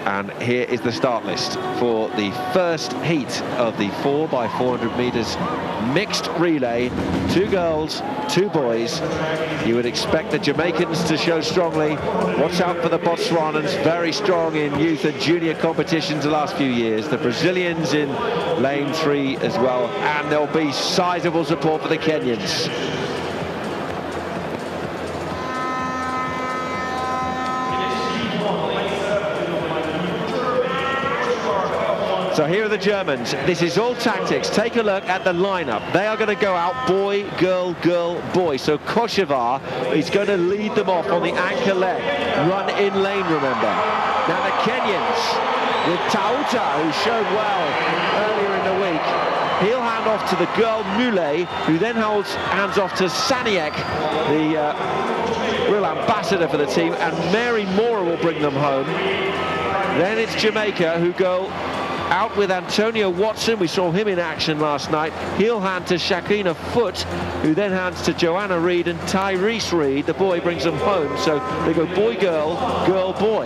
And here is the start list for the first heat of the 4x400 meters mixed relay. 2 girls, 2 boys. You would expect the Jamaicans to show strongly. Watch out for the Botswanans, very strong in youth and junior competitions the last few years. The Brazilians in lane 3 as well, and there'll be sizable support for the Kenyans. So here are the Germans. This is all tactics. Take a look at the lineup. They are going to go out boy, girl, girl, boy. So Kochevar is going to lead them off on the anchor leg. Run in lane, remember. Now the Kenyans with Tauta, who showed well earlier in the week. He'll hand off to the girl Mule, who then hands off to Saniek, the real ambassador for the team, and Mary Mora will bring them home. Then it's Jamaica, who go out with Antonio Watson. We saw him in action last night. He'll hand to Shakina Foot, who then hands to Joanna Reid and Tyrese Reid. The boy brings them home, so they go boy, girl, girl, boy.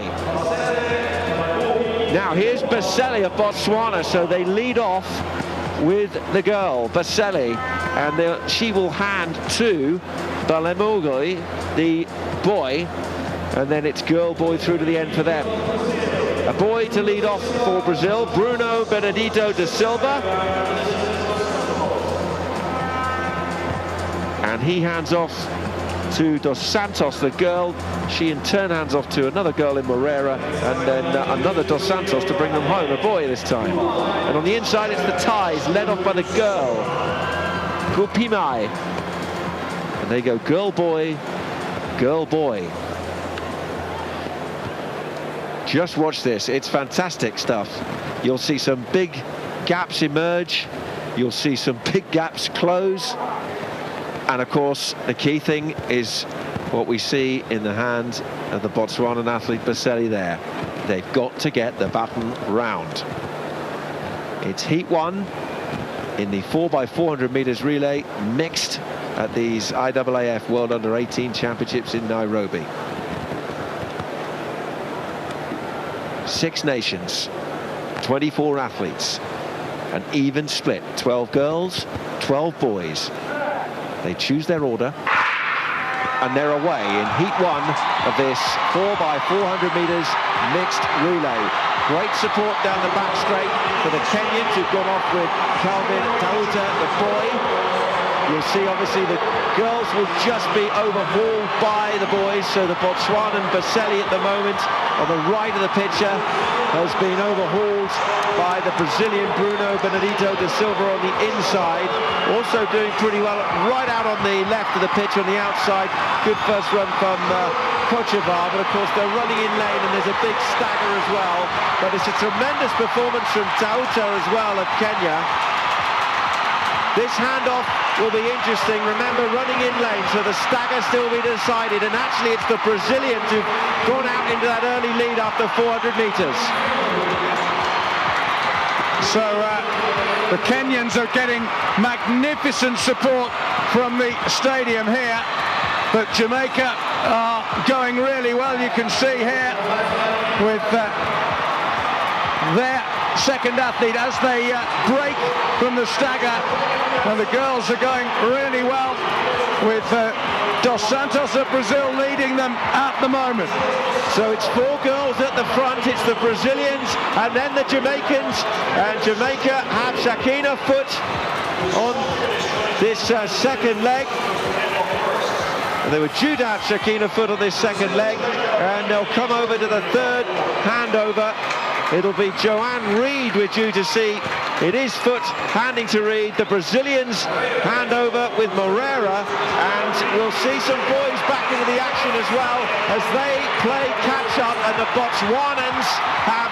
Now here's Baseli of Botswana, so they lead off with the girl, Baseli, and she will hand to Balemogoi, the boy, and then it's girl, boy through to the end for them. A boy to lead off for Brazil, Bruno Benedito da Silva. And he hands off to Dos Santos, the girl. She in turn hands off to another girl in Moreira, and then another Dos Santos to bring them home, a boy this time. And on the inside it's the ties, led off by the girl, Kupimai. And they go girl, boy, girl, boy. Just watch this, it's fantastic stuff. You'll see some big gaps emerge, you'll see some big gaps close, and of course the key thing is what we see in the hand of the Botswanan athlete Baseli there. They've got to get the baton round. It's heat 1 in the 4x400 meters relay mixed at these IAAF World Under 18 Championships in Nairobi. 6 nations, 24 athletes, an even split, 12 girls, 12 boys. They choose their order, and they're away in heat 1 of this 4x400 meters mixed relay. Great support down the back straight for the Kenyans, who've gone off with Calvin Tauta, the boy. You'll see obviously the girls will just be overhauled by the boys, so the Botswanan Baseli at the moment on the right of the picture has been overhauled by the Brazilian Bruno Benedito da Silva on the inside, also doing pretty well right out on the left of the pitch on the outside. Good first run from Kochevar, but of course they're running in lane and there's a big stagger as well, but it's a tremendous performance from Tauta as well of Kenya. This handoff will be interesting. Remember, running in lane, so the stagger still be decided, and actually it's the Brazilians who've gone out into that early lead after 400 meters. So the Kenyans are getting magnificent support from the stadium here, but Jamaica are going really well. You can see here with their second athlete as they break from the stagger, and the girls are going really well with Dos Santos of Brazil leading them at the moment. So it's 4 girls at the front, it's the Brazilians and then the Jamaicans, and Jamaica have Shakina Foot on this second leg. And they were due to have Shakina Foot on this second leg, and they'll come over to the third handover. It'll be Joanne Reid we're due to see. It is Foot handing to Reid. The Brazilians hand over with Moreira, and we'll see some boys back into the action as well as they play catch-up, and the Botswanans have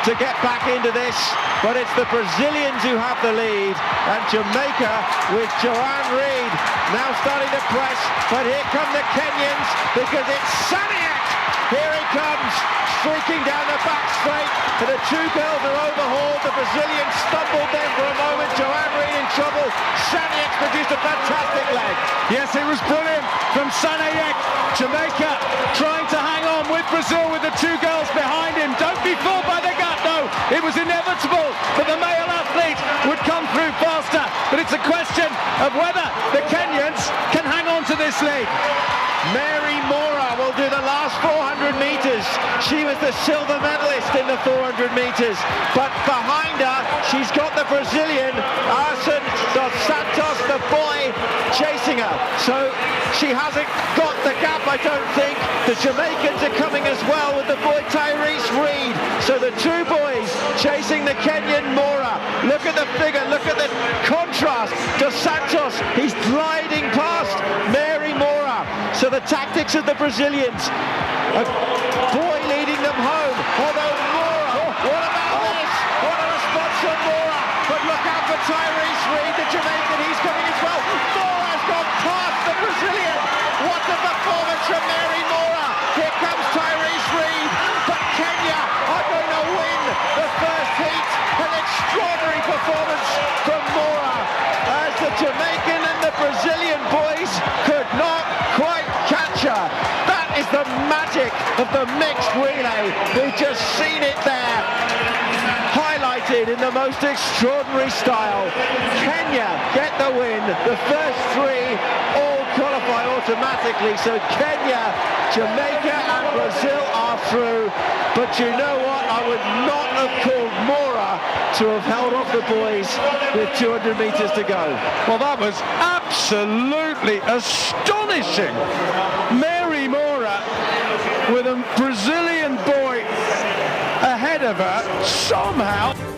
to get back into this, but it's the Brazilians who have the lead, and Jamaica with Joanne Reid now starting to press, but here come the Kenyans because it's Saniek. Here he comes, streaking down the back straight, and the 2 girls are overhauled. The Brazilians stumbled then for a moment. Joanne Reid in trouble. Saniek produced a fantastic leg. Yes, it was brilliant from Saniek. Jamaica trying to hang on with Brazil with the 2 girls behind him. Don't be was inevitable that the male athlete would come through faster, but it's a question of whether the Kenyans can hang on to this lead. Mary Mora will do the last 400 metres. She was the silver medalist in the 400 metres, but behind her she's got the Brazilian Arson dos Santos, the boy, chasing her. So she hasn't got the gap, I don't think. The Jamaicans are coming as well with the boy Tyrese Reed. So the two boys chasing the Kenyan Mora. Look at the figure, look at the contrast. Dos Santos, he's gliding past Mary Mora. So the tactics of the Brazilians, a boy leading them home, although Mora, what about this? What a response from Mora, but look out for Tyrese Reed, the Jamaican, he's coming as well. Mora's gone past the Brazilian. What a performance from Mary Mora. Here comes Tyrese Reed, but Kenya are going to win the first heat. An extraordinary performance from Mora, as the Jamaican and the Brazilian boys could not quite catch her. That is the magic of the mixed relay. We've just seen it there, highlighted in the most extraordinary style. Kenya get the win. The first three all qualify automatically. So Kenya, Jamaica and Brazil are through. But you know what? I would not have called Mora to have held off the boys with 200 metres to go. Well, that was absolutely astonishing. Mary Mora with a Brazilian boy ahead of her somehow.